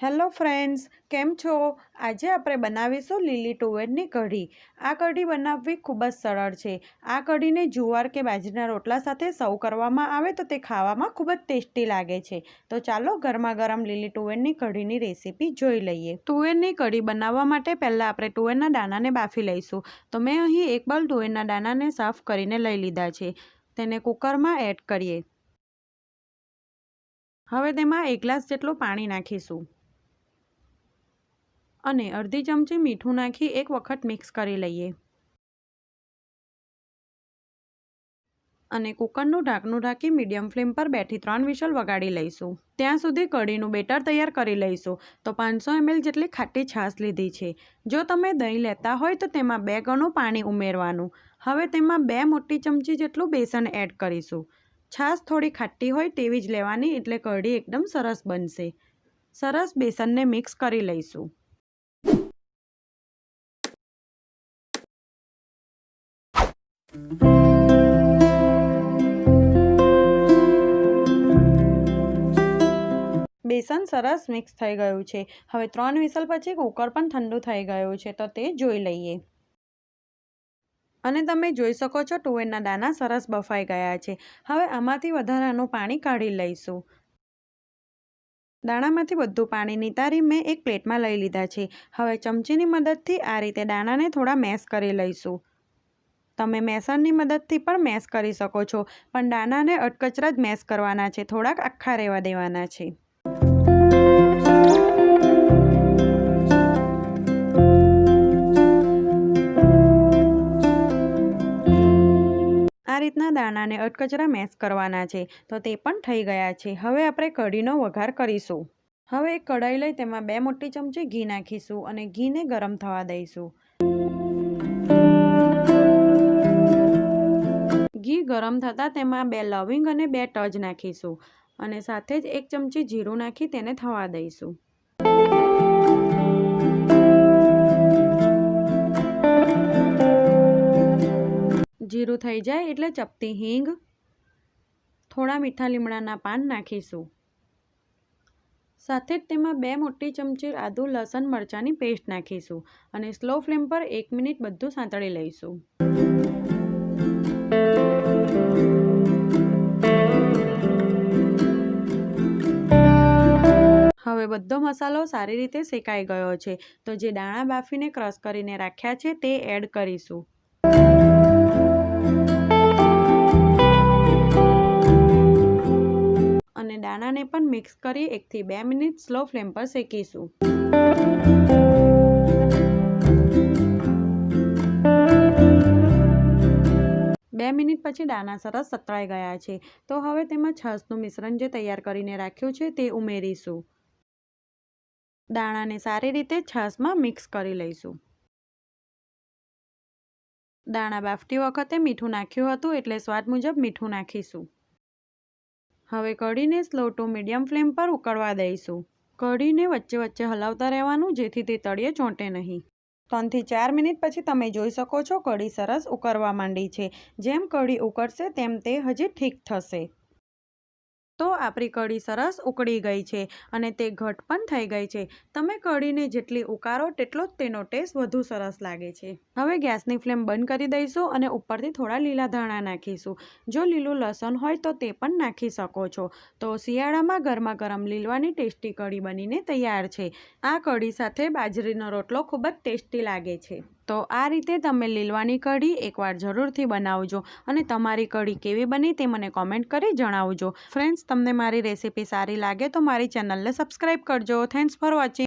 Hello friends, કેમ છો? આજે આપણે બનાવીશું લીલી તુવેરની કઢી. આ કઢી બનાવવી ખૂબ જ સરળ છે. આ કઢીને જુવાર કે બાજરીના રોટલા સાથે સર્વ કરવામાં આવે તો તે ખાવામાં ખૂબ જ ટેસ્ટી લાગે છે. તો ચાલો ગરમા ગરમ લીલી તુવેરની કઢીની રેસીપી જોઈ લઈએ. તુવેરની કઢી બનાવવા માટે પહેલાં આપણે તુવેરના દાણાને બાફી લઈશું. તો મેં અહીં એક બાઉલ તુવેરના દાણાને સાફ કરીને લઈ લીધા છે. તેને કુકરમાં એડ કરીએ. હવે તેમાં 1 ગ્લાસ જેટલું પાણી નાખીશું અને અડધી ચમચી મીઠું નાખી એક વખત મિક્સ કરી લઈએ અને કુકરનું ઢાંકણું ઢાંકી મીડિયમ ફ્લેમ પર 2 થી 3 વિસલ વગાડી લઈશું. ત્યાં સુધી કઢીનું બેટર તૈયાર કરી લઈશું. તો 500 ml જેટલી ખાટી છાશ લીધી છે. જો તમે દહીં લેતા હોય તો તેમાં 2 ગણું પાણી ઉમેરવાનું. હવે તેમાં 2 મોટી ચમચી જેટલું બેસન એડ કરીશું. છાશ થોડી ખાટી હોય તેવી જ લેવાની, એટલે કઢી એકદમ સરસ બનશે. સરસ બેસનને મિક્સ કરી લઈશું. બેસન સરસ મિક્સ થઈ ગયું છે. હવે 3 વિસલ પછી કુકર પણ ઠંડુ થઈ ગયું છે, તો તે જોઈ લઈએ. અને તમે જોઈ શકો છો તુવેરના દાણા સરસ બફાઈ ગયા છે. હવે આમાંથી વધારાનું પાણી કાઢી લઈશું. દાણામાંથી બધું પાણી નિતારી મેં એક પ્લેટમાં લઈ લીધા છે. હવે ચમચીની મદદથી આ રીતે દાણાને થોડા મેશ કરી લઈશું. તમે મેસરની મદદથી પણ મેશ કરી શકો છો, પણ દાણાને અધકચરા જ મેશ કરવાના છે, થોડાક આખા રહેવા દેવાના છે. આ રીતના દાણાને અધકચરા મેશ કરવાના છે. તો તે પણ થઈ ગયા છે. હવે આપણે કઢીનો વઘાર કરીશું. હવે એક કઢાઈ લઈ તેમાં 2 મોટી ચમચી ઘી નાખીશું અને ઘીને ગરમ થવા દઈશું. ઘી ગરમ થતાં તેમાં 2 લવિંગ અને 2 તજ નાખીશું અને સાથે જ 1 ચમચી જીરું નાખી તેને થવા દઈશું. જીરું થઈ જાય એટલે ચપટી હિંગ, થોડા મીઠા લીમડાના પાન નાખીશું. સાથે જ તેમાં 2 મોટી ચમચી આદુ લસણ મરચાંની પેસ્ટ નાખીશું અને સ્લો ફ્લેમ પર 1 મિનિટ બધું સાંતળી લઈશું. હવે બધો મસાલો સારી રીતે શેકાઈ ગયો છે. તો જે દાણા બાફીને ક્રશ કરીને રાખ્યા છે તે એડ કરીશું. અને દાણાને પણ મિક્સ કરી 1 થી 2 મિનિટ સ્લો ફ્લેમ પર શેકીશું. બે મિનિટ પછી દાણા સરસ સતળાઈ ગયા છે. તો હવે તેમાં છાશનું મિશ્રણ જે તૈયાર કરીને રાખ્યું છે તે ઉમેરીશું. દાણાને સારી રીતે છાશમાં મિક્સ કરી લઈશું. દાણા બાફતી વખતે મીઠું નાખ્યું હતું, એટલે સ્વાદ મુજબ મીઠું નાખીશું. હવે કઢીને સ્લો ટુ મીડિયમ ફ્લેમ પર ઉકળવા દઈશું. કઢીને વચ્ચે વચ્ચે હલાવતા રહેવાનું, જેથી તે તળિયે ચોંટે નહીં. 3 થી 4 મિનિટ પછી તમે જોઈ શકો છો કઢી સરસ ઉકળવા માંડી છે. જેમ કઢી ઉકળશે તેમ તે હજી ઠીક થશે. તો આપણી કઢી સરસ ઉકળી ગઈ છે અને તે ઘટ પણ થઈ ગઈ છે. તમે કઢીને જેટલી ઉકાળો તેટલો જ તેનો ટેસ્ટ વધુ સરસ લાગે છે. હવે ગેસની ફ્લેમ બંધ કરી દઈશું અને ઉપરથી થોડા લીલા ધાણા નાખીશું. જો લીલું લસણ હોય તો તે પણ નાખી શકો છો. તો શિયાળામાં ગરમા ગરમ લીલવાની ટેસ્ટી કઢી બનીને તૈયાર છે. આ કઢી સાથે બાજરીનો રોટલો ખૂબ જ ટેસ્ટી લાગે છે. તો આ રીતે તમે લીલવાની કઢી એકવાર જરૂરથી બનાવજો અને તમારી કઢી કેવી બની તે મને કોમેન્ટ કરી જણાવજો. ફ્રેન્ડ્સ, તમને મારી રેસીપી સારી લાગે તો મારી ચેનલને સબસ્ક્રાઈબ કરજો. Thanks for watching.